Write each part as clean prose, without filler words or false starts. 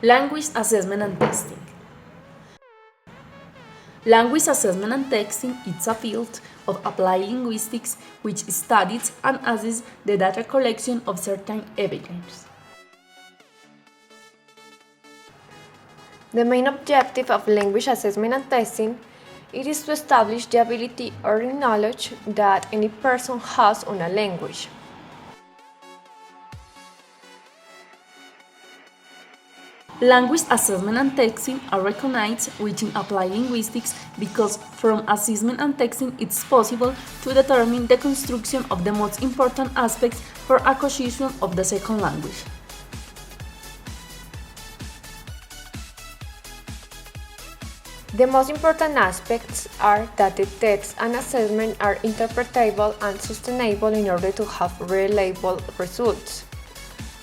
Language assessment and testing. Language assessment and testing is a field of applied linguistics which studies and assesses the data collection of certain evidence. The main objective of language assessment and testing is to establish the ability or the knowledge that any person has on a language. Language assessment and testing are recognized within applied linguistics because from assessment and testing it's possible to determine the construction of the most important aspects for acquisition of the second language. The most important aspects are that the tests and assessment are interpretable and sustainable in order to have reliable results.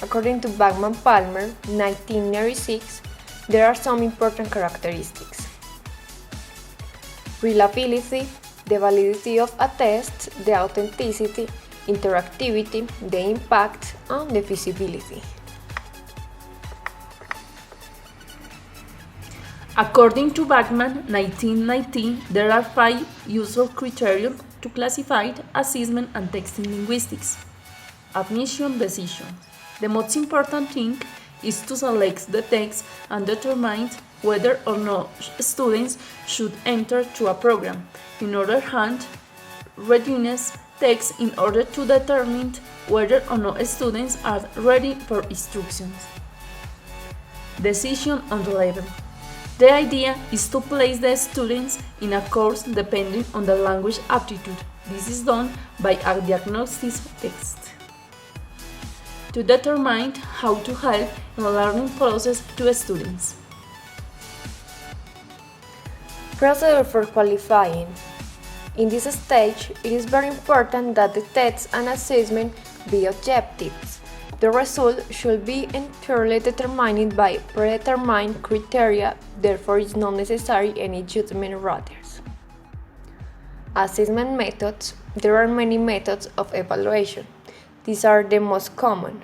According to Bachman-Palmer, 1996, there are some important characteristics: reliability, the validity of a test, the authenticity, interactivity, the impact, and the feasibility. According to Bachman, 1919, there are 5 usual criteria to classify assessment and testing linguistics. Admission decision. The most important thing is to select the text and determine whether or not students should enter to a program. In other hand, readiness text in order to determine whether or not students are ready for instructions. Decision on the level. The idea is to place the students in a course depending on the language aptitude. This is done by a diagnostic test to determine how to help in the learning process to students. Procedure for qualifying. In this stage, it is very important that the tests and assessment be objective. The result should be entirely determined by predetermined criteria, therefore it is not necessary any judgment errors. Assessment methods. There are many methods of evaluation. These are the most common: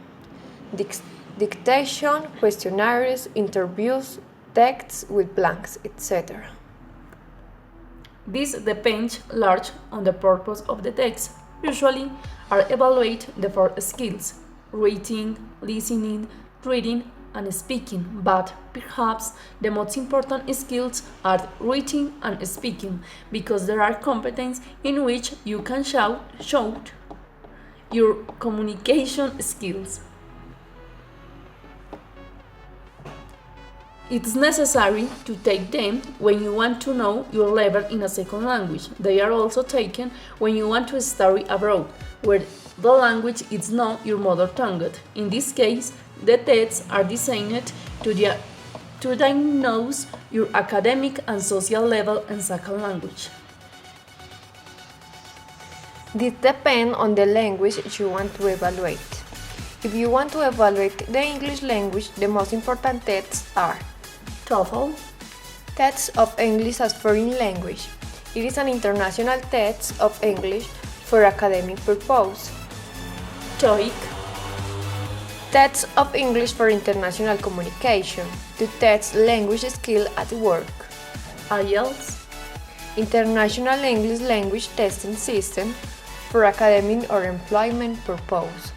dictation, questionnaires, interviews, texts with blanks, etc. This depends largely on the purpose of the text. Usually are evaluated the 4 skills: reading, listening, reading, and speaking, but perhaps the most important skills are reading and speaking because there are competencies in which you can show your communication skills. It's necessary to take them when you want to know your level in a second language. They are also taken when you want to study abroad, where the language is not your mother tongue. In this case, the tests are designed to diagnose your academic and social level in second language. This depends on the language you want to evaluate. If you want to evaluate the English language, the most important tests are TOEFL, Test of English as Foreign Language. It is an international test of English for academic purpose. TOEIC, Test of English for international communication, to test language skill at work. IELTS, International English Language Testing System for academic or employment purpose.